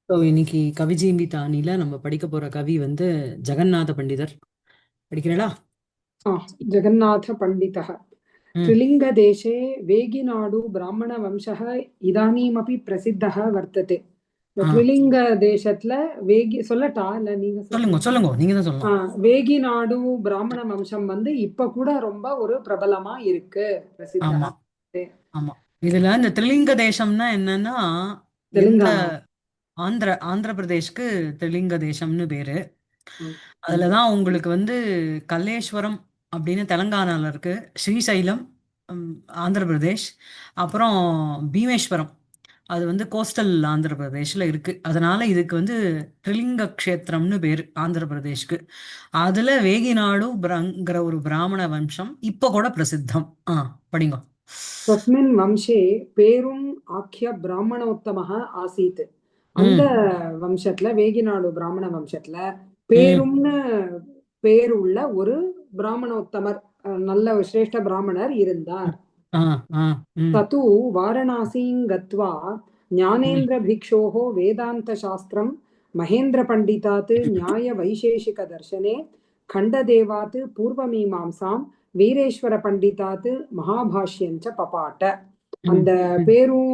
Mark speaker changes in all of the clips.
Speaker 1: So இன்னைக்கு கவிஜீம்பிதானில நம்ம படிக்க போற கவி வந்து ஜெகநாத பண்டிதர். படிக்கிறீங்களா?
Speaker 2: जगन्नाथपण्डितः
Speaker 1: ம்.
Speaker 2: त्रिलिङ्गदेशे वेगिनाडु ब्राह्मणवंशः इदानीमपि प्रसिद्धः वर्तते. இந்த
Speaker 1: ஆ,
Speaker 2: த்ரிலிங்க தேசத்துல வேகி சொல்லட்டா இல்ல நீங்க
Speaker 1: சொல்லுங்க
Speaker 2: சொல்றீங்களா?
Speaker 1: சொல்லுங்க, நீங்க தான் சொல்லணும்.
Speaker 2: வேகி நாடு பிராமண வம்சம் வந்து இப்ப கூட ரொம்ப ஒரு பிரபலமா இருக்கு, பிரசித்தா
Speaker 1: ஆமா,
Speaker 2: இருக்கு.
Speaker 1: ஆமா. இதுல இந்த திரிலிங்க தேசம்னா என்னன்னா, எந்த
Speaker 2: தெலுங்கானா.
Speaker 1: ஆந்திர பிரதேஷ்க்கு திரிலிங்க தேசம்னு பேரு.
Speaker 2: ம்.
Speaker 1: அதுலதான் உங்களுக்கு வந்து கல்லேஸ்வரம் அப்படின்னு தெலங்கானால இருக்கு. ஸ்ரீசைலம், ம், ஆந்திர பிரதேஷ். அப்புறம் பீமேஸ்வரம், அது வந்து கோஸ்டல் ஆந்திர பிரதேஷ்ல இருக்கு. அதனால இதுக்கு வந்து த்ரிலிங்க க்ஷேத்திரம்னு பேரு ஆந்திர பிரதேஷ்க்கு. அதுல வேகிநாடுங்கிற ஒரு பிராமண வம்சம் இப்ப கூட பிரசித்தம். படிங்க.
Speaker 2: तस्मिन् वंशे पेरुम् आख्य ब्राह्मणोत्तमः आसीत्. அந்த
Speaker 1: ம்,
Speaker 2: வம்சத்துல வேகிநாடு பிராமண வம்சத்துல
Speaker 1: ம்,
Speaker 2: பேரும்னு பேருள்ள ஒரு பிராமணோத்தமர், நல்ல ஒரு சிரேஷ்ட பிராமணர் இருந்தார்.
Speaker 1: ம். ஆ, ஆ, ம்,
Speaker 2: ततु वाराणसीं गत्वा
Speaker 1: ம்,
Speaker 2: ज्ञानेन्द्रभिक्षोः वेदान्तशास्त्रं, महेन्द्रपण्डितात् न्यायवैशेषिकदर्शने, खण्डदेवात् पूर्वमीमांसां, வீரேஸ்வரபண்டிதாத் மகாபாஷ்யஞ்ச பபாட்ட.
Speaker 1: ம்,
Speaker 2: அந்த
Speaker 1: ம்,
Speaker 2: பேரும்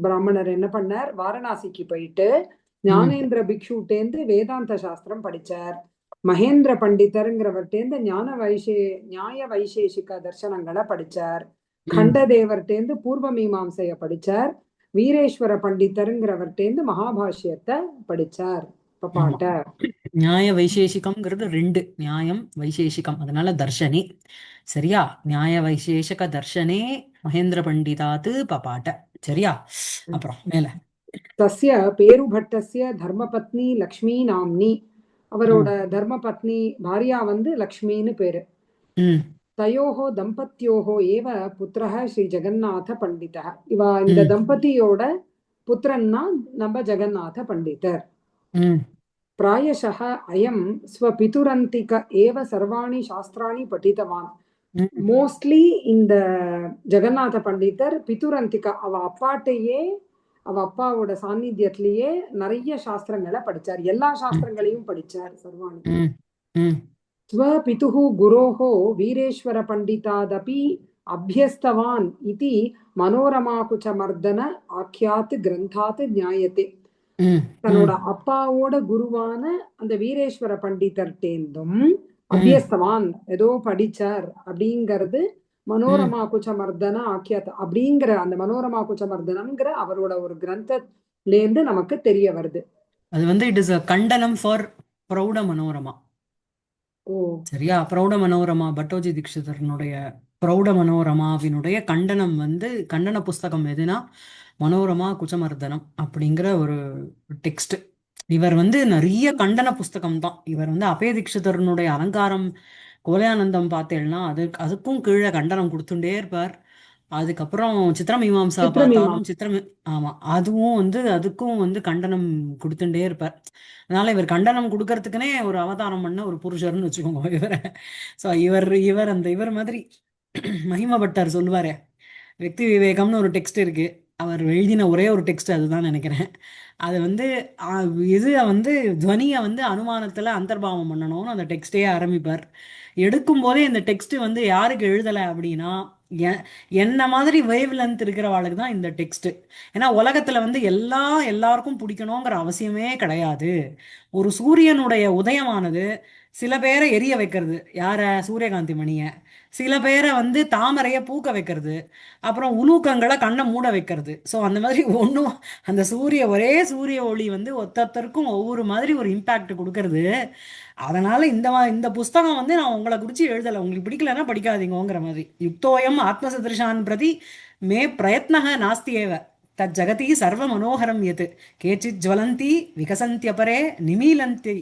Speaker 2: பிராமணர் என்ன பண்ணார், வாரணாசிக்கு போயிட்டு
Speaker 1: ம்,
Speaker 2: ஞானேந்திர பிக்ஷுட்டேந்து வேதாந்த சாஸ்திரம் படிச்சார். மகேந்திர பண்டிதருங்கிறவர்டேந்து நியாய வைசேஷிக தர்சனங்களை படிச்சார்.
Speaker 1: ம்.
Speaker 2: கண்டதேவர்டேந்து பூர்வ மீமாம்சைய படிச்சார். வீரேஸ்வர பண்டிதருங்கிறவர்டேந்து மகாபாஷ்யத்தை படிச்சார்.
Speaker 1: ஆமா.
Speaker 2: பப்பாட்ட.
Speaker 1: நியாய வைசேஷிகம்ங்கிறது ரெண்டு நியாயம் வைசேஷிகம், அதனால தர்ஷனே. சரியா? நியாய வைசேஷக தர்ஷனே மகேந்திர பண்டிதாத்து பபாட்ட. சரியா? அப்புறம் மேல.
Speaker 2: தஸ்ய பேருபட்டஸ்ய தர்மபத்னி லக்ஷ்மி நாம்னி. அவரோட
Speaker 1: ம்,
Speaker 2: தர்மபத்னி பாரியா வந்து லக்ஷ்மின்னு பேரு.
Speaker 1: ம்,
Speaker 2: தயோः தம்பத்யோः ஏவ புத்திரः ஸ்ரீ ஜெகநாத பண்டிதः. இவா இந்த
Speaker 1: ம்,
Speaker 2: தம்பதியோட புத்திரன்னா நம்ம ஜெகநாத பண்டிதர்.
Speaker 1: ம்,
Speaker 2: प्रायशः अयं स्वपितुरन्तिक एव सर्वाणि शास्त्राणि पठितवान्.
Speaker 1: ம்,
Speaker 2: மோஸ்ட்லி இந்த ஜெகநாத பண்டிதர் பிதுரந்திகா அவ அப்பாட்டையே, அவ அப்பாவோட சாநித்தியத்திலேயே நிறைய சாஸ்திரங்களை படிச்சார். எல்லா
Speaker 1: ம்,
Speaker 2: சாஸ்திரங்களையும் படிச்சார், சர்வாணி.
Speaker 1: ம், ம்,
Speaker 2: स्वपितुः गुरोः वीरेश्वरपण्डितादपि अभ्यस्तवान् इति मनोरमाकुचमर्दन आख्यात् ग्रन्थात् ज्ञायते.
Speaker 1: ம்,
Speaker 2: தன்னோட
Speaker 1: ம்,
Speaker 2: அப்பாவோட குருவான அந்த வீரேஸ்வர பண்டிதர்டேந்தும்
Speaker 1: ம்,
Speaker 2: அபியஸ்தவான் ஏதோ படிச்சார் அப்படிங்கிறது
Speaker 1: ம்.
Speaker 2: மனோரமா குச்சமர்தன ஆக்கியாத் அப்படிங்கிற அந்த மனோரமா குச்சமர்தனம்ங்கிற அவரோட ஒரு கிரந்தத்திலேருந்து நமக்கு தெரிய வருது.
Speaker 1: அது வந்து இட் இஸ் அ கண்டனம் ஃபார் பிரௌட மனோரமா.
Speaker 2: ஓ.
Speaker 1: சரியா? பிரௌட மனோரமா பட்டோஜி தீக்ஷிதரனுடைய பிரௌட மனோரமாவினுடைய கண்டனம் வந்து கண்டன புஸ்தகம் எதுனா மனோரமா குச்சமர்தனம் அப்படிங்கிற ஒரு டெக்ஸ்ட். இவர் வந்து நிறைய கண்டன புஸ்தகம் தான். இவர் வந்து அபய தீக்ஷிதரனுடைய அலங்காரம் கோலையானந்தம் பார்த்தேன்னா அதுக்கும் கீழே கண்டனம் கொடுத்துட்டே இருப்பார். அதுக்கப்புறம் சித்திரமீமாம்சா
Speaker 2: சித்திரமீமா.
Speaker 1: பார்த்தாலும் ஆமா, அதுவும் வந்து அதுக்கும் வந்து கண்டனம் கொடுத்துட்டே இருப்பார். அதனால இவர் கண்டனம் கொடுக்கறதுக்குனே ஒரு அவதாரம் பண்ண ஒரு புருஷர்னு வச்சுக்கோங்க இவரை. ஸோ இவர் மாதிரி மகிமா பட்டர் சொல்லுவாரே, வெக்தி விவேகம்னு ஒரு டெக்ஸ்ட் இருக்கு. அவர் எழுதின ஒரே ஒரு டெக்ஸ்ட் அதுதான் நினைக்கிறேன். அது வந்து ஆ, இது வந்து துவனியை வந்து அனுமானத்துல அந்தர்பாவம் பண்ணணும்னு அந்த டெக்ஸ்டே ஆரம்பிப்பார். எடுக்கும் போதே இந்த டெக்ஸ்ட் வந்து யாருக்கு எழுதலை அப்படின்னா, எ- என்ன மாதிரி வேவ் லென்த் இருக்கிறவாளுக்கு தான் இந்த டெக்ஸ்ட். ஏன்னா உலகத்துல வந்து எல்லாருக்கும் பிடிக்கணுங்கிற அவசியமே கிடையாது. ஒரு சூரியனுடைய உதயமானது சில பேரை எரிய வைக்கிறது, யார? சூரியகாந்தி மணிய. சில பேரை வந்து தாமரைய பூக்க வைக்கிறது, அப்புறம் உலூக்கங்களை கண்ணை மூட வைக்கிறது. ஸோ அந்த மாதிரி ஒன்றும், அந்த ஒரே சூரிய ஒளி வந்து ஒத்தொத்தருக்கும் ஒவ்வொரு மாதிரி ஒரு இம்பாக்ட் கொடுக்கறது. அதனால இந்த புஸ்தகம் வந்து நான் உங்களை குறிச்சு எழுதலை, உங்களுக்கு பிடிக்கலன்னா படிக்காதீங்கங்கிற மாதிரி. யுக்தோயம் ஆத்மசதிருஷான் பிரதி மே பிரயத்னக நாஸ்தி ஏவ தத் ஜகதி சர்வ மனோகரம் எது கேச்சித் ஜுவலந்தி விகசந்தியபரே நிமீலந்தி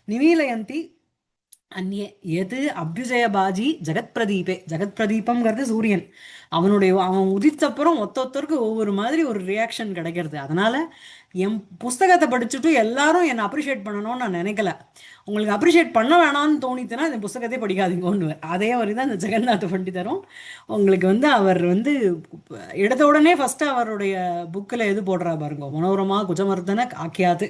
Speaker 1: நிமீலயந்தி அந்நியே எது அபியுஜயபாஜி ஜெகத் பிரதீபே. ஜெகத் பிரதீபம்ங்கிறது சூரியன். அவன் உதித்தப்புறம் ஒருத்தருக்கு ஒவ்வொரு மாதிரி ஒரு ரியாக்ஷன் கிடைக்கிறது. அதனால என் புஸ்தகத்தை படிச்சுட்டு எல்லாரும் என்னை அப்ரிஷியேட் பண்ணணும்னு நான் நினைக்கல. உங்களுக்கு அப்ரிஷியேட் பண்ண வேணாம்னு தோணித்துன்னா இந்த புஸ்தகத்தை படிக்காதீங்கன்னு. அதே மாதிரி தான் இந்த ஜெகநாத பண்டிதரும் உங்களுக்கு அவர் எடுத்த உடனே ஃபர்ஸ்ட் அவருடைய புக்கில் எது போடுறா பாருங்க, மனோரமா குஜமர்தன ஆக்கியாது.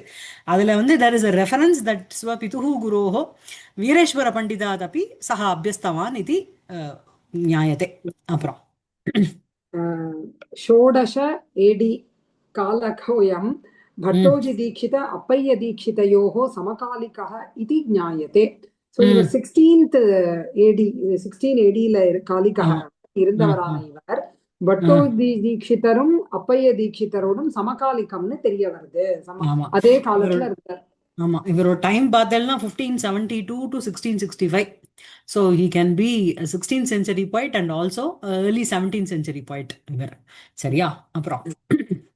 Speaker 1: அதில் there is a reference that ஸ்வ பிதுஹு குரோஹோ வீரேஸ்வர பண்டிதாதபி சஹா அபியஸ்தவான் இது ஞாயதே. அப்புறம்
Speaker 2: षोडश एडी कालकोऽयं
Speaker 1: ம்
Speaker 2: भट्टोजिदीक्षित अप्पय्यदीक्षितयोः समकालिकः इति ज्ञायते. ஸோ
Speaker 1: ம்
Speaker 2: இவர் 16th ஏடி 16 ஏடியில காலிகா
Speaker 1: ஆமா
Speaker 2: இருந்தவரான இவர்
Speaker 1: ஆ
Speaker 2: பட்டோஜி தீட்சிதரும் அப்பைய தீட்சிதரோடும் சமகாலிகம்னு தெரிய வருது.
Speaker 1: ஆமா
Speaker 2: அதே
Speaker 1: இவரோட
Speaker 2: காலத்துல இருந்தார்.
Speaker 1: ஆமா இவரோட டைம் பார்த்தேன்னா 1572 to 1665. So he can be 16th century poet and also early 17th century poet இவர். சரியா? அப்புறம்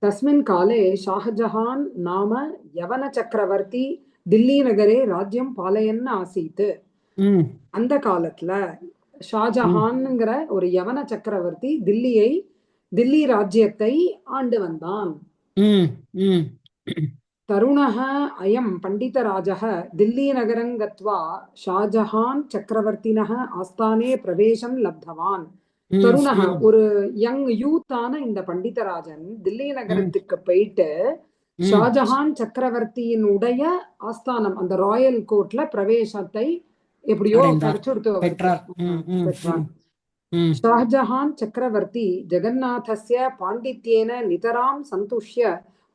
Speaker 2: तस्मिन् काले शाहजहान् नाम यवन चक्रवर्ती दिल्ली नगरे राज्यं पालयन् आसीत्.
Speaker 1: ம்
Speaker 2: அந்த காலத்துல
Speaker 1: ம்
Speaker 2: ஷாஜஹான்ங்கிற ஒரு யவன சக்கரவர்த்தி தில்லி ராஜ்யத்தை ஆண்டு வந்தான்.
Speaker 1: ம் ம்
Speaker 2: तरुणः अयं पण्डितराजः दिल्लीनगरं गत्वा ஷாஜஹான் சக்கரவர்த்தினः ஆஸ்தானே பிரவேசம் லப்தவான்.
Speaker 1: ம்
Speaker 2: தருணः
Speaker 1: ம்
Speaker 2: ஒரு யங் யூத்தான இந்த பண்டிதராஜன் தில்லி
Speaker 1: ம்
Speaker 2: நகரத்துக்கு போயிட்டு
Speaker 1: ம்
Speaker 2: ஷாஜஹான் சக்கரவர்த்தியினுடைய ஆஸ்தானம் அந்த ராயல் கோர்ட்ல பிரவேசத்தை எப்படியோ
Speaker 1: அடைந்தார்,
Speaker 2: கிடைச்சுடுத்து அவருக்கு
Speaker 1: பெற்றார். ம் ம்
Speaker 2: பெற்றான்.
Speaker 1: ம் ம்
Speaker 2: ஷாஜஹான் சக்கரவர்த்தி ஜெகநாதஸ்ய பாண்டித்யேன நிதராம் சந்துஷ்ய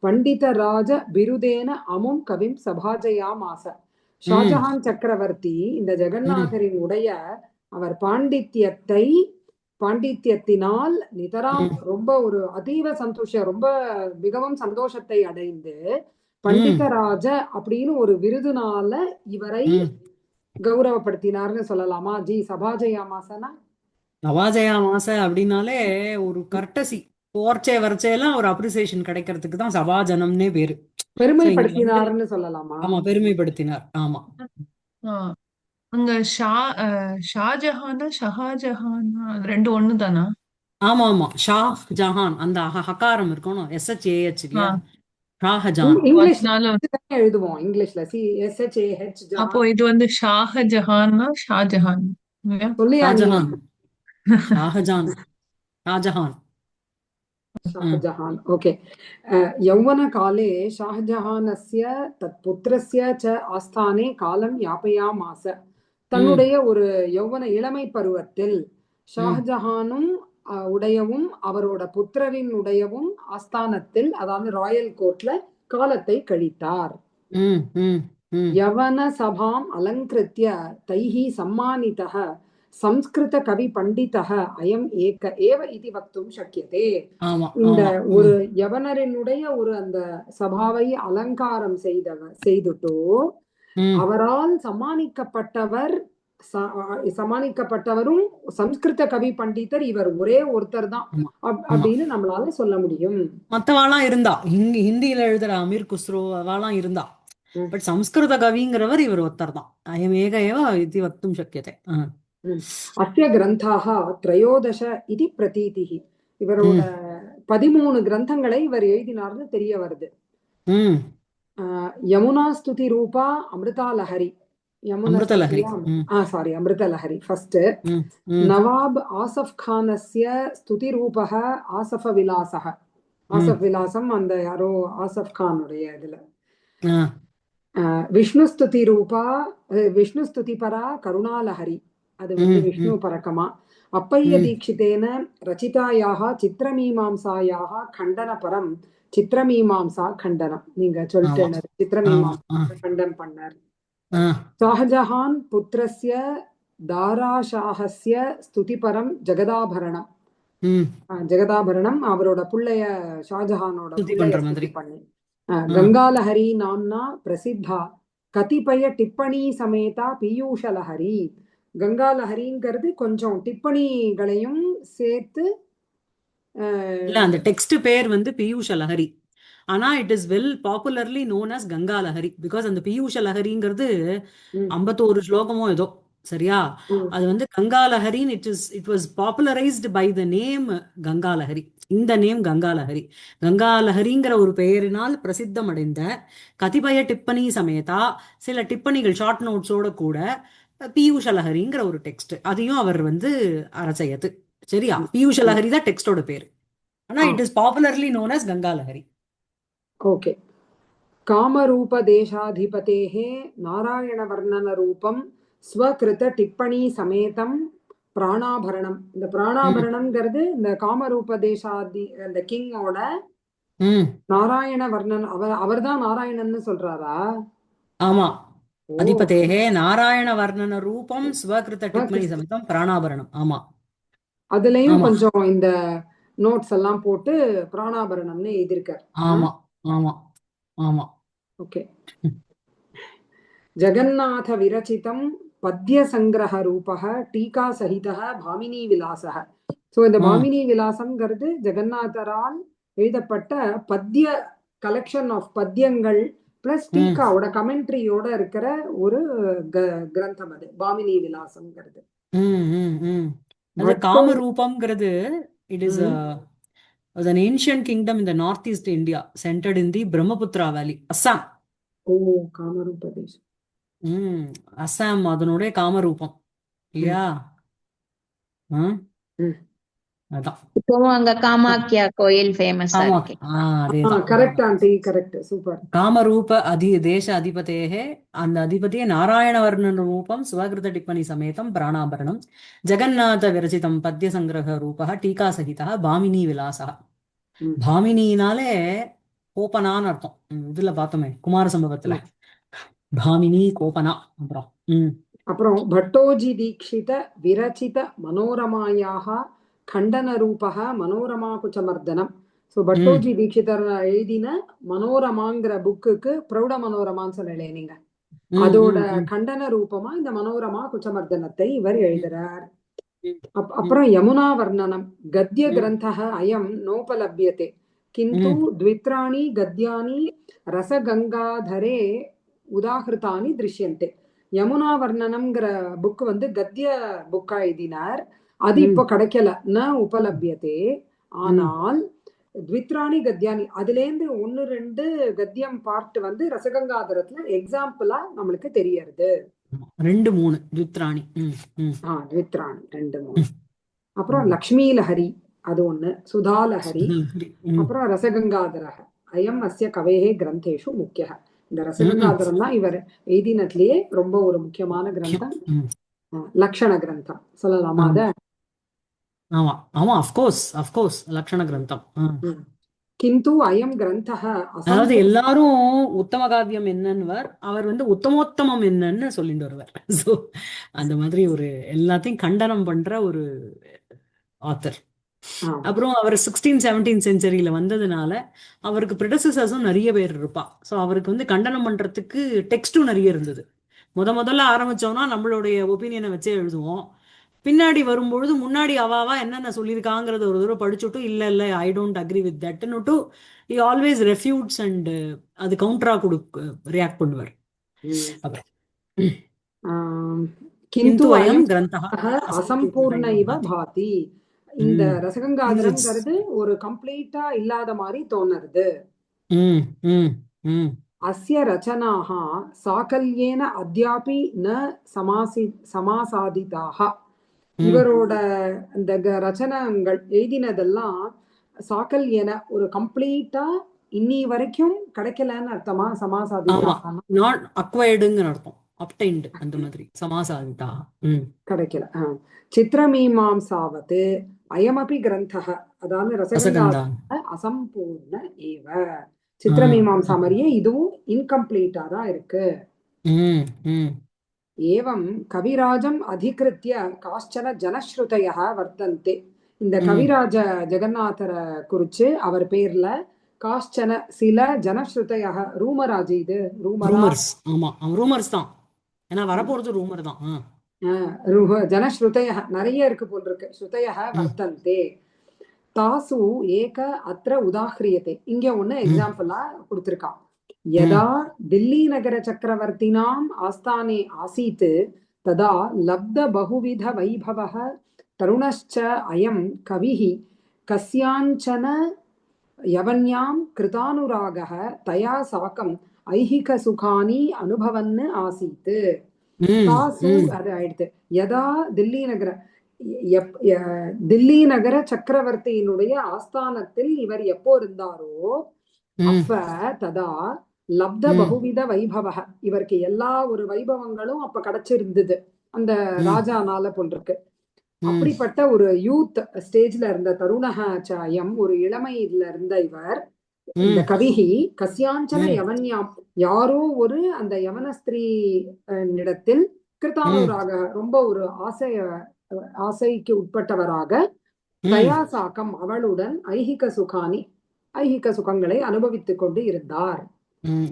Speaker 2: பண்டிதராஜ பிருதேன அமும் கவிம் சபாஜயாமாச.
Speaker 1: ம்
Speaker 2: ஷாஜஹான் சக்கரவர்த்தி இந்த
Speaker 1: ம்
Speaker 2: ஜெகநாதரின் உடைய அவர் பாண்டித்யத்தினால் நிதராம்
Speaker 1: ம்
Speaker 2: ரொம்ப ஒரு அதீவ சந்தோஷ ரொம்ப மிகவும் சந்தோஷத்தை அடைந்து
Speaker 1: ம்
Speaker 2: பண்டிதராஜ அப்படின்னு ஒரு விருதுனால இவரை
Speaker 1: ம்
Speaker 2: கௌரவப்படுத்தினார்னு சொல்லலாமா ஜி? சபாஜயாமாசனா
Speaker 1: நவாஜயா மாச அப்படின்னாலே ஒரு கர்டசி, போர்ச்சே வரைச்சேலாம் ஒரு அப்ரிசியேஷன் கிடைக்கிறதுக்கு தான் சபாஜனம்னே பேரு. ஸோ இங்க
Speaker 2: பெருமைப்படுத்தினார்னு சொல்லலாமா?
Speaker 1: ஆமா பெருமைப்படுத்தினார். ஆமா
Speaker 3: ஆ, அங்க ஷாஜஹானா ஷஹாஜஹானா அது ரெண்டு ஒண்ணு தானா?
Speaker 1: ஆமா ஆமா ஷா ஜஹான் அந்த ஹகாரம் இருக்கணும், எஸ்ஹெச்ஏஹெச்
Speaker 3: ஆ,
Speaker 1: இல்லையா? ஷாஹஜான்.
Speaker 2: இங்கிலீஷ்ல
Speaker 3: அதனால
Speaker 2: எழுதுவோம். இங்கிலீஷ்ல SHAH
Speaker 3: அப்போ
Speaker 2: ஜஹான்
Speaker 3: இது ஷாஹஜஹான்னா ஷாஜஹான் இல்லையா?
Speaker 2: சொல்லியா நீ?
Speaker 1: ஷாஜஹான், ஷாஹஜான், ஷாஜஹான்.
Speaker 2: ஷாஜஹான். ஓகே. यौवनकाले शाहजहानस्य तत्पुत्रस्य च आस्थाने कालं यापयामास. தன்னுடைய ஒரு யௌவன இளமை பருவத்தில் ஷாஜஹானும் உடையவும் அவரோட புத்திரரின் உடையவும் ஆஸ்தானத்தில் அதாவது ராயல் கோர்ட்ல காலத்தை கழித்தார். யவன சபாம் அலங்கிருத்ய தைஹி சம்மானிதः சம்ஸ்கிருத கவி பண்டிதः அயம் ஏக ஏவ இதி வக்தும் சக்கியதே. இந்த ஒரு யவனரினுடைய ஒரு அந்த சபாவை அலங்காரம் செய்துட்டு அவரால் சமானிக்கப்பட்டவரும் சம்ஸ்கிருத கவி பண்டிதர் இவர் ஒரே ஒருத்தர் தான் அப்படின்னு நம்மளால சொல்ல முடியும்.
Speaker 1: மத்தவாளாம் இருந்தா, ஹிந்தியில எழுதுற அமீர் குஸ்ரோ அவாளாம் இருந்தா, பட் சம்ஸ்கிருத கவிங்கிறவர் இவர் ஒருத்தர் தான். அயம் ஏக ஏவ இதி வக்தும் சக்கியதே.
Speaker 2: அஸ்ய கிரந்தாக த்ரயோதச இதி பிரதீதிஹி. இவரோட 13 கிரந்தங்களை இவர் எழுதினார்னு தெரிய வருது. யமுனா ஸ்துதி ரூபா அமிர்தாலஹரி, அமிர்தலஹரி ஃபர்ஸ்ட். நவாப் ஆசஃப் கானஸ்ய ஸ்துதி ரூபஹ ஆசஃப விலாசஹ. ஆசஃப் விலாசம் அந்த யாரோ ஆசஃப் கானுடைய இதுல. விஷ்ணு ஸ்துதி ரூபா விஷ்ணு ஸ்துதி பரா கருணாலஹரி, அது விஷ்ணு பரக்கமா. அப்பைய தீட்சிதேன ரச்சிதாயாக சித்திரமீமாம்சாயாக கண்டன பரம் சித்திரமீமாம்சா கண்டனம். நீங்க சொல்லிட்டு சித்திரமீமாம்சா கண்டம் பண்ணார். ஷாஜஹான் புத்திரஸ்ய தாராஷாஹஸ்ய ஸ்துதிபரம் ஜெகதாபரணம். ஜெகதாபரணம் அவரோட புள்ளைய ஷாஜஹானோட புள்ளைய பண்ணி. கங்காலஹரி நாம்னா பிரசித்தா கதிபய டிப்பணி சமேதா பீயூஷலஹரி. கங்காலஹரிங்கிறது கொஞ்சம் டிப்பணிகளையும் சேர்த்து.
Speaker 1: அந்த டெக்ஸ்ட் பேர் பீயூஷ லஹரி, ஆனா it is well popularly known as Ganga Lahari. Because அந்த பீயூஷ லஹரிங்கிறது 51 ஸ்லோகமோ ஏதோ சரியா?
Speaker 2: ம்.
Speaker 1: அது வந்து கங்காலஹரின்னு it was popularised by the name Gangalahari. இந்த நேம் கங்காலஹரி. கங்காலஹரிங்கிற ஒரு பெயரினால் பிரசித்தம் அடைந்த கதிபய டிப்பனி சமேதா சில டிப்பணிகள் ஷார்ட் நோட்ஸோட கூட பீயூஷலஹரிங்கிற ஒரு டெக்ஸ்ட் அதையும் அவர் வந்து அரசையது. சரியா? பீயூஷலஹரி தான் டெக்ஸ்டோட பேர். ஆனா
Speaker 2: ah
Speaker 1: it is popularly known as Gangalahari.
Speaker 2: Okay. कामरूपदेशाधिपतेः नारायणवर्णनरूपं स्वकृतटिप्पणीसमेतं प्राणाभरणம். இந்த
Speaker 1: ம்
Speaker 2: பிராணாபரணம்ங்கிறது இந்த காமரூபதேசாதி அந்த கிங்கோட
Speaker 1: ம்
Speaker 2: நாராயண வர்ணன் அவர்தான் நாராயணன்னு சொல்றாரா?
Speaker 1: ஆமா.
Speaker 2: ஓ
Speaker 1: அதிபதேகே நாராயண வர்ணன ரூபம் ஸ்வகிருத டிப்மணி சமிதம் பிராணாபரணம். ஆமா
Speaker 2: அதுலயும்
Speaker 1: ஆமா
Speaker 2: கொஞ்சம் இந்த நோட்ஸ் எல்லாம் போட்டு பிராணாபரணம்னு எழுதியிருக்கார்.
Speaker 1: ஆமா ஆமா ஆமா.
Speaker 2: ஓகே. ஜகநாத விரச்சிதம் பத்ய சங்கிரக ரூபக டீகா சகிதः பாமினி விலாசக. ஸோ இந்த
Speaker 1: ம்
Speaker 2: பாமினி விலாசம்ங்கிறது ஜெகநாதரால் எழுதப்பட்ட பத்ய கலெக்ஷன் ஆஃப் பத்யங்கள் பிளஸ்
Speaker 1: ம்
Speaker 2: டீகாவோட கமெண்ட்ரியோட இருக்கிற ஒரு கிரந்தம் அது பாமினி விலாசம்ங்கிறது.
Speaker 1: ம் ம் ம் அது
Speaker 2: பட்டோ
Speaker 1: காமரூபம்ங்கிறது இட் இஸ்
Speaker 2: ம்.
Speaker 1: an ancient kingdom in the northeast India centered in the Brahmaputra Valley, Assam.
Speaker 2: ஓ காமரூபதேசம்.
Speaker 1: ம் அஸ்ஸாம் அதனுடைய காமரூபம்
Speaker 2: ம்.
Speaker 1: இல்லையா? ஆ,
Speaker 2: ம்.
Speaker 1: அதான்
Speaker 4: இப்பவும் அங்க காமாக்கியா கோயில் ஃபேமஸா
Speaker 1: காமா
Speaker 4: இருக்கு.
Speaker 1: அதேதான்
Speaker 2: கரெக்ட்
Speaker 1: அதேதான்.
Speaker 2: Aunty, correct, super.
Speaker 1: காமரூப தேச அதிபதேகே அந்த அதிபதியே நாராயணவர்ணன ரூபம் ஸ்வகிருத டிப்பணி சமேதம் பிராணாபரணம் ஜெகநாத விரச்சிதம் பத்ய சங்கிரக ரூபா டீகா சகிதா பாமினி விலாசா.
Speaker 2: ம்.
Speaker 1: பாமினினாலே கோபனான்னு அர்த்தம். இதுல பார்த்தோமே குமார சம்பவத்துல பாமினி கோபனா. அப்புறம்
Speaker 2: அப்புறம் பட்டோஜி தீக்ஷித விரச்சித மனோரமாயாக கண்டன ரூபக மனோரமா குச்சமர்தனம். ஸோ பட்டோஜி தீக்ஷிதர் எழுதின மனோரமாங்கிற புக்குக்கு பிரௌட மனோரமான்னு சொல்லலையே நீங்க, அதோட கண்டன ரூபமா இந்த மனோரமா குச்சமர்தனத்தை இவர் எழுதுறார். அப்புறம் யமுனா வர்ணனம் கத்ய கிரந்தः அயம் நோபலப்யதே கிந்து த்வித்ராணி கத்யானி ரசகங்காதரே உதாகிருதானி திருஷ்யந்தே. யமுனா வர்ணனம்ங்கிற புக் வந்து கத்ய புக்கா எழுதினார். அது இப்போ கிடைக்கல, ந உபலபியதே. ஆனால் த்வித்ராணி கத்யானி அதுலேருந்து 1-2 கத்யம் பார்ட் வந்து ரசகங்காதரத்துல எக்ஸாம்பிளா நம்மளுக்கு தெரியறது.
Speaker 1: 2-3 த்வித்ராணி.
Speaker 2: த்வித்ராணி 2-3. அப்புறம் லக்ஷ்மி லஹரி அது ஒண்ணு, சுதா லஹரி, அப்புறம் ரசகங்காதரக அயம் அஸ்ய கவேஹே கிரந்தேஷு முக்கிய. இந்த ரசகங்காதரம் தான் இவர் எழுதினதுலயே ரொம்ப ஒரு முக்கியமான கிரந்தம், லக்ஷண கிரந்தம் சொல்லலாமா அத?
Speaker 1: ஆமா ஆமா அஃப்கோர்ஸ் லக்ஷண கிரந்தம்.
Speaker 2: கிந்து அயம் கிரந்தः
Speaker 1: அதாவது எல்லாரும் உத்தம காவியம் என்னன்னுவர், அவர் வந்து உத்தமோத்தமம் என்னன்னு சொல்லிட்டு வருவார். ஸோ அந்த மாதிரி ஒரு எல்லாத்தையும் கண்டனம் பண்ற ஒரு ஆத்தர். அப்புறம் அவர் 16-17 செஞ்சுரியில வந்ததுனால அவருக்கு ப்ரெடசஸர்ஸும் நிறைய பேர் இருப்பா. ஸோ அவருக்கு வந்து கண்டனம் பண்றதுக்கு டெக்ஸ்டும் நிறைய இருந்தது. முதல்ல ஆரம்பிச்சோம்னா நம்மளுடைய ஒப்பீனியனை வச்சே எழுதுவோம். பின்னாடி வரும்பொழுது முன்னாடி அவாவா என்னென்ன சொல்லியிருக்காங்கிறத ஒரு தடவை படிச்சுட்டு இல்ல ஐ டோன்ட் அக்ரி வித் தட்னுட்டு ஹி ஆல்வேஸ் ரெஃப்யூட்ஸ் அண்ட் அது கவுண்டரா ரியாக்ட் பண்ணுவார்.
Speaker 2: கிந்து
Speaker 1: அயம்
Speaker 2: அயம்
Speaker 1: கிரந்தः
Speaker 2: அசம்பூர்ண இவ பாதி. இந்த ரசகங்காதரம்ங்கிறது ஒரு கம்ப்ளீட்டா இல்லாத மாதிரி தோணுது. அஸ்ய ரச்சனாஹ சாகல்யேன அத்யாபி ந சமாசாதிதாக. இவரோட இந்த ரச்சனங்கள் எழுதினதெல்லாம் சாகல்யேன ஒரு கம்ப்ளீட்டா இன்னி வரைக்கும் கிடைக்கலன்னு அர்த்தமா? சமாசாதிதாக
Speaker 1: நாட் அக்வைர்டுங்கிற அர்த்தம், அப்டைன்டு அந்த மாதிரி சமாசாதிதாக
Speaker 2: கிடைக்கல. சித்திரமீமாம்சாவத் அயமபி கிரந்தः அதாவது ரசகங்காதர அசம்பூர்ண ஏவ. சித்திரமீமாம்சா மாதிரியே இதுவும் இன்கம்ப்ளீட்டா தான் இருக்கு. ஏவம் கவிராஜம் அதிகிருத்திய காஷ்சன ஜனஸ்ருதயः வர்த்தந்தே. இந்த கவிராஜ ஜெகநாதரை குறிச்சு அவர் பேர்ல காஷ்சன சில ஜனஸ்ருதயः ரூமராஜ், இது ரூமர்ஸ்.
Speaker 1: ஆமா ரூமர்ஸ் தான், ஏன்னா வரப்போறது ரூமர் தான்.
Speaker 2: ஜனஸ்ருதயः நிறைய இருக்கு போல் இருக்கு. ஸ்ருதயः வர்த்தந்தே தாசு ஏக அத்ர உதாஹ்ரியதே. இங்க ஒண்ணு எக்ஸாம்பிளா கொடுத்திருக்கான். யதா தில்லி நகர சக்கரவர்த்தினாம் ஆஸ்தானே ஆசீத் तदा लब्धबहुविधवैभवः तरुणश्च अयं कविः कस्याञ्चन यवन्यां कृतानुरागः तया साकम् ऐहिकसुखानि अनुभवन् आसीत् तासु அது ஆயிடுத்து யதா தில்லி நகர தில்லி நகர சக்கரவர்த்தியினுடைய ஆஸ்தானத்தில் இவர் எப்போ இருந்தாரோ அப்ப ததா லப்த பகுவித வைபவ இவருக்கு எல்லா ஒரு வைபவங்களும் அப்ப கிடைச்சிருந்தது அந்த ராஜானால போன்றிருக்கு. அப்படிப்பட்ட ஒரு யூத் ஸ்டேஜ்ல இருந்த தருணஹ சாயம் ஒரு இளமையில இருந்த இவர் இந்த கவிஹி கஸ்யாஞ்சன யவன்யாம் யாரோ ஒரு அந்த யவன ஸ்திரீ இடத்தில் கிருதானுராக ரொம்ப ஒரு ஆசைக்கு உட்பட்டவராக தயாசாக்கம் அவளுடன் ஐகிக சுகங்களை அனுபவித்துக் கொண்டு இருந்தார்.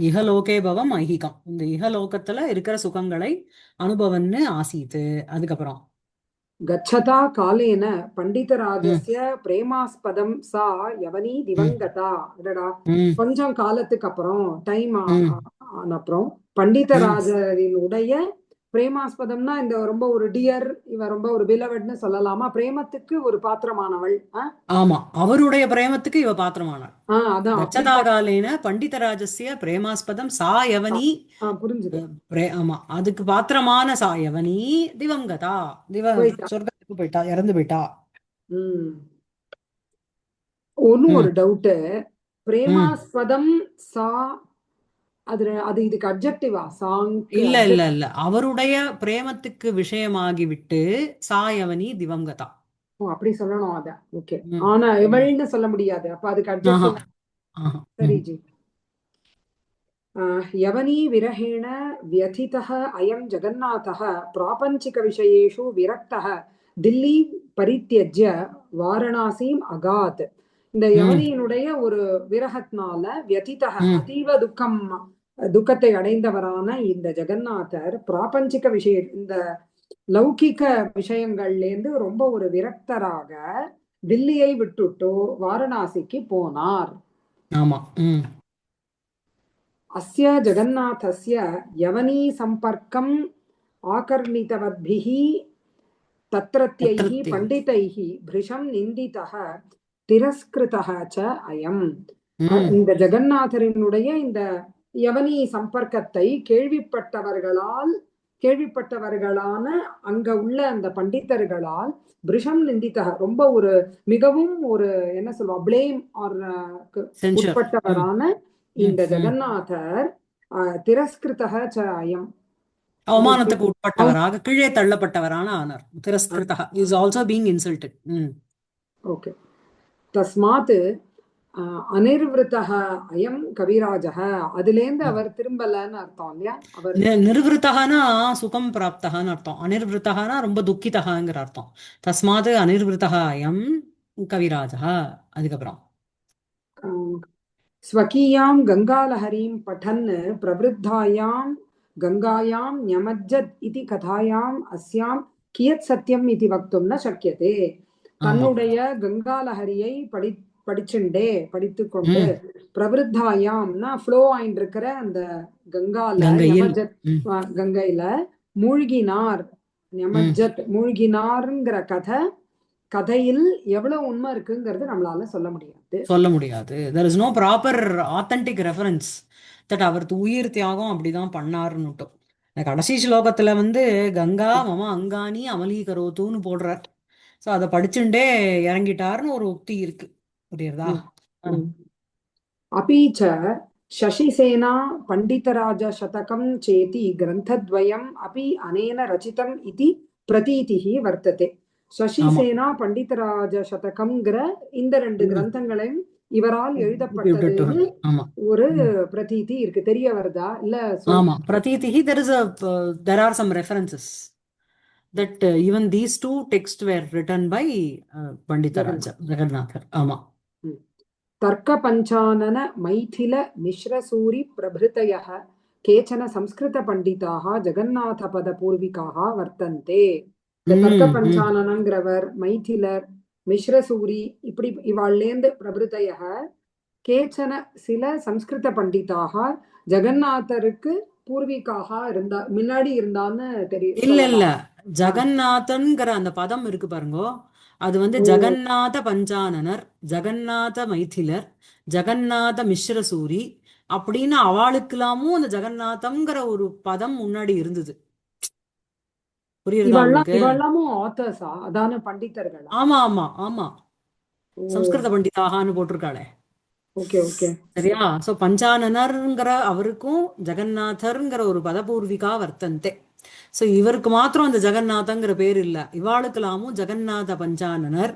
Speaker 1: இஹலோகே பவம் ஐகிகம், இந்த இஹலோகத்துல இருக்கிற சுகங்களை அனுபவன்னு ஆசீத்து. அதுக்கப்புறம்
Speaker 2: गच्छता कालेन பண்டிதராஜஸ்ய பிரேமாஸ்பதம் சா யவனி திவங்கதா. கொஞ்சம் காலத்துக்கு அப்புறம் டைம் ஆன அப்புறம் பண்டிதராஜரினுடைய பிரேமாஸ்பதம்னா இந்த ரொம்ப ஒரு டியர், இவ ரொம்ப ஒரு பிலவட்னு சொல்லலாமா, பிரேமத்துக்கு ஒரு பாத்திரமானவள்.
Speaker 1: ஆமா, அவருடைய பிரேமத்துக்கு இவ பாத்திரமானவள்.
Speaker 2: அதான்
Speaker 1: கச்சதாகாலேன பண்டிதராஜஸ்ய பிரேமாஸ்பதம் சா யவனி.
Speaker 2: புரிஞ்சுது.
Speaker 1: ஆமா, அதுக்கு பாத்திரமான சா யவனி திவங்கதா, சொர்க்கத்துக்கு போயிட்டா, இறந்து போயிட்டா.
Speaker 2: ஒன்னும் ஒரு டவுட், பிரேமாஸ்பதம் சா அது இதுக்கு அட்ஜெக்டிவா?
Speaker 1: இல்ல இல்ல இல்ல, அவருடைய பிரேமத்துக்கு விஷயமாகி விட்டு சாயவனி திவங்கதா.
Speaker 2: அப்படி சொல்லணும் அத. ஓகே, ஆனா இவள்னு சொல்ல முடியாது, அப்ப அதுக்கு அட்ஜெக்டிவ். சரி ஜி. யவனி விரஹேண வியதிதः அயம் ஜகன்னாதः பிராபஞ்சிக விஷயேஷு விரக்தः தில்லி பரித்யஜ்ய வாரணாசீம் அகாத். இந்த யவனியினுடைய ஒரு விரகத்தினால வியதிதः அதீவ துக்கத்தை அடைந்தவரான இந்த ஜெகநாதர் பிராபஞ்சிக விஷய இந்த லௌகிக விஷயங்கள்ல இருந்து ரொம்ப ஒரு விரக்தராக தில்லியை விட்டுட்டு வாரணாசிக்கு போனார்.
Speaker 1: ஆமா.
Speaker 2: அஸ்ய ஜெகநாதஸ்ய யவனீ சம்பர்க்கம் ஆகர்ணிதவத்பிஹ தத்ரத்யைஹ பண்டிதைஹ பிருஷம் நிந்திதः திரஸ்கிருதः ச அயம். இந்த ஜெகநாதரினுடைய இந்த யவனி சம்பர்க்கத்தை கேள்விப்பட்டவர்களான அங்க உள்ள அந்த பண்டிதர்களால் பிருஷம் நிந்திதக ரொம்ப ஒரு மிகவும் ஒரு என்ன சொல்லுவா பிளேம் ஆர் உட்பட்டவரான இந்த ஜெகநாதர் திரஸ்கிருதக ச அயம்
Speaker 1: அவமானத்துக்கு உட்பட்டவராக கீழே தள்ளப்பட்டவரான ஆனார். திரஸ்கிருதக is also being insulted.
Speaker 2: Okay, தஸ்மாத் அனிர்விருத்தः அயம் கவிராஜः, அதுலேருந்து அவர் திரும்பலன்னு அர்த்தம் இல்லையா? அவர்
Speaker 1: நிர்விருத்தகனா சுகம் பிராப்தகான்னு அர்த்தம், அனிர்விருத்தகனா ரொம்ப துக்கிதகாங்கிற அர்த்தம். தஸ்மாத் அனிர்விருத்தக அயம் கவிராஜः. அதுக்கப்புறம்
Speaker 2: ஸ்வகீயாம் கங்காலஹரீம் பठन् பிரவருத்தாயாம் கங்காயாம் ஞமஜ்ஜத் இதி கதாயாம் அஸ்யாம் கியத் சத்யம் இதி வக்தும் ந சக்கியதே. தன்னுடைய கங்காலஹரியை படித்துக்கொண்டு பிரவருத்தாயாம்னா ஃப்ளோ ஆயிட்டு இருக்கிற அந்த கங்கையில மூழ்கினார். ஞமஜ்ஜத் மூழ்கினார்ங்கிற கதையில் எவ்வளவு உண்மை இருக்குங்கிறது நம்மளால சொல்ல முடியாது.
Speaker 1: there is no proper authentic reference that அவர் உயிர் தியாகம் அப்படிதான் பண்ணாருன்னுட்டோம். கடைசி ஸ்லோகத்துல கங்கா மம அங்கானி அமலீகரோத்துன்னு போடுறார். சோ அதை படிச்சுட்டே இறங்கிட்டாருன்னு ஒரு உக்தி இருக்கு, புரியுறதா?
Speaker 2: अपीच शशिसेना पंडितराज शतकं चेति ग्रन्थद्वयम् अपि अनेन रचितम् इति प्रतीतिः वर्तते. शशिसेना पंडितराज शतकம்ங்கற இந்த ரெண்டு கிரந்தங்களையும் இவரால் எழுதப்பட்டதுன்னு ஒரு பிரதீதி இருக்கு. தெரிய வருதா? இல்ல
Speaker 1: ஆமா, பிரதீதிஹி. there are some references that even these two texts were written by Panditaraja Jagannathar. ஆமா.
Speaker 2: தர்க்க பஞ்சானன மைதில மிஸ்ரசூரி பிரபிருதயः கேச்சன சம்ஸ்கிருத பண்டிதாः ஜெகநாத பத பூர்விகாः வர்த்தந்தே. தர்க்க பஞ்சானனங்கிறவர், மைதிலர், மிஸ்ரசூரி, இப்படி இவாள்லேந்து பிரபிருதயः கேச்சன சில சம்ஸ்கிருத பண்டிதாः ஜெகநாதருக்கு பூர்வீகாக இருந்தா முன்னாடி இருந்தான்னு
Speaker 1: இல்ல இல்ல
Speaker 2: சொல்லலாம்.
Speaker 1: ஜெகநாதன்கிற அந்த பதம் இருக்கு பாருங்கோ, அது வந்து
Speaker 2: ஓ
Speaker 1: ஜெகநாத பஞ்சானனர், ஜெகநாத மைथिலர், ஜெகநாத மிஸ்ரசூரி அப்படின்னு அவளுக்கெல்லாமும் அந்த ஜெகநாதம்ங்கிற ஒரு பதம் முன்னாடி இருந்தது. புரியுறதா உங்களுக்கு?
Speaker 2: இவெல்லாமும் ஆத்தர்ஸா அதான பண்டிதர்களா?
Speaker 1: ஆமா ஆமா ஆமா,
Speaker 2: ஓ
Speaker 1: சம்ஸ்கிருத பண்டிதாகான்னு போட்டிருக்காளே.
Speaker 2: Okay okay.
Speaker 1: சரியா? சோ பஞ்சானனர்ங்கிற அவருக்கும் ஜெகநாதர்ங்கிற ஒரு பதபூர்விகா வர்த்தந்தே. சோ இவருக்கு மாத்திரம் அந்த ஜெகநாதங்கிற பேர் இல்ல, இவாளுக்கெல்லாமும் ஜெகநாத பஞ்சானனர்,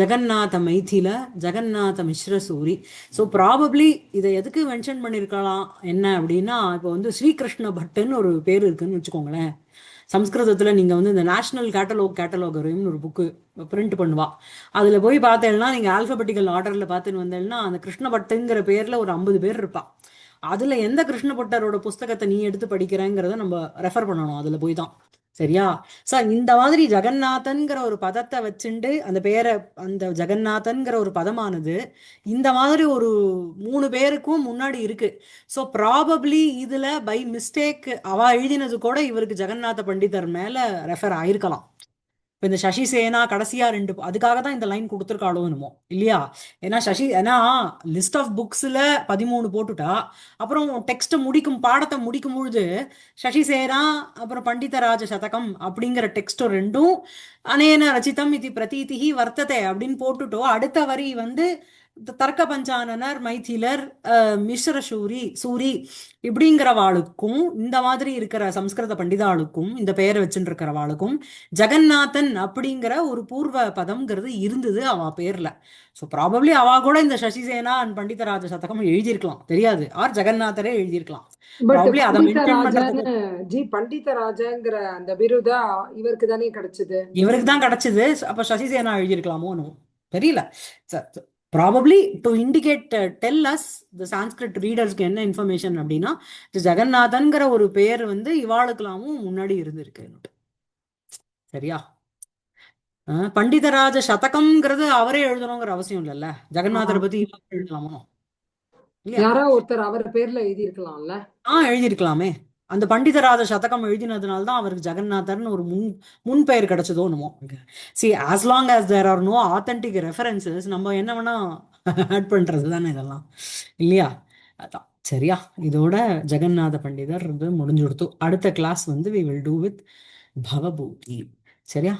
Speaker 1: ஜெகநாத மைथिல, ஜெகநாத மிஸ்ரசூரி. ஸோ ப்ராபப்ளி இதை எதுக்கு மென்ஷன் பண்ணியிருக்கலாம் என்ன அப்படின்னா, இப்போ வந்து ஸ்ரீகிருஷ்ண பட்டுன்னு ஒரு பேர் இருக்குன்னு வச்சுக்கோங்களேன். சம்ஸ்கிருதத்துல நீங்க வந்து இந்த நேஷனல் கேட்டலாகர்னு ஒரு புக்கு பிரிண்ட் பண்ணுவா. அதுல போய் பார்த்தேன்னா நீங்க ஆல்பபெட்டிக்கல் ஆர்டர்ல பார்த்துன்னு வந்தேன்னா அந்த கிருஷ்ண பட்டுங்கிற பேர்ல ஒரு 50 பேர் இருப்பா. அதுல எந்த கிருஷ்ண பட்டரோட புஸ்தகத்தை நீ எடுத்து படிக்கிறேங்கிறத நம்ம ரெஃபர் பண்ணணும் அதுல போய் தான். சரியா? சார் இந்த மாதிரி ஜெகநாதன்கிற ஒரு பதத்தை வச்சுண்டு அந்த பேரை, அந்த ஜெகநாதன்கிற ஒரு பதமானது இந்த மாதிரி ஒரு 3 பேருக்கும் முன்னாடி இருக்கு. ஸோ ப்ராபப்ளி இதுல பை மிஸ்டேக் அவ எழுதினது கூட இவருக்கு ஜெகநாத பண்டிதர் மேல ரெஃபர் ஆயிருக்கலாம். இப்போ இந்த சசி சேனா கடைசியா அதுக்காக தான் இந்த லைன் கொடுத்துருக்காளோ என்னமோ இல்லையா? ஏன்னா லிஸ்ட் ஆஃப் புக்ஸ்ல 13 போட்டுட்டா, அப்புறம் டெக்ஸ்ட் பாடத்தை முடிக்கும் பொழுது சசி சேனா அப்புறம் பண்டிதராஜ சதகம் அப்படிங்கிற டெக்ஸ்ட் ரெண்டும் அனேன ரச்சிதம் இது பிரதீதிஹி வர்த்ததே அப்படின்னு போட்டுட்டோம். அடுத்த வரி வந்து தர்க்க பஞ்சானனர், மைथिலர், சூரி இப்படிங்கிறவாளுக்கும் இந்த மாதிரி இருக்கிற சம்ஸ்கிருத பண்டிதாளுக்கும் இந்த பெயரை வச்சுட்டு இருக்கிறவாளுக்கும் ஜெகநாதன் அப்படிங்கிற ஒரு பூர்வ பதம்ங்கிறது இருந்தது அவ பேர்ல. ஸோ ப்ராபப்ளி அவ கூட இந்த சசிசேனா அண்ட் பண்டிதராஜ சதகம் எழுதியிருக்கலாம், தெரியாது. ஆர் ஜெகநாதரே எழுதியிருக்கலாம்.
Speaker 2: பட்
Speaker 1: ப்ராபப்ளி அதை மென்ஷன்
Speaker 2: பண்டிதராஜன்னு
Speaker 1: பண்றதுக்கு
Speaker 2: பண்டிதராஜங்கிற அந்த விருதா இவருக்கு தானே கிடைச்சது.
Speaker 1: இவருக்கு தான் கிடைச்சது. அப்ப சசிசேனா எழுதியிருக்கலாமோ தெரியல. Probably to indicate tell us the Sanskrit ரீடர்ஸ்க்கு என்ன இன்ஃபர்மேஷன் அப்படின்னா, ஜெகநாதன்கிற ஒரு பேர் வந்து இவாளுக்கெல்லாமும் முன்னாடி இருந்திருக்கு. சரியா? பண்டிதராஜ சதகம்ங்கிறது அவரே எழுதணுங்கிற அவசியம் இல்லைல்ல, ஜெகநாதரை பத்தி இவரே எழுதலாமோ இல்லையா?
Speaker 2: யாரோ ஒருத்தர் அவர் பேர்ல எழுதி இருக்கலாம்ல.
Speaker 1: எழுதியிருக்கலாமே. அந்த பண்டிதராஜ சதகம் எழுதினதுனால தான் அவருக்கு ஜெகநாதர்னு ஒரு முன் பெயர் கிடைச்சதோ என்னமோ. C as long as there are no authentic references நம்ம என்ன வேணா ஆட் பண்றது தானே இதெல்லாம் இல்லையா? அதான். சரியா? இதோட ஜெகநாத பண்டிதர் முடிஞ்சுடுத்து. அடுத்த கிளாஸ் வந்து we will do with Bhavabhuti. சரியா?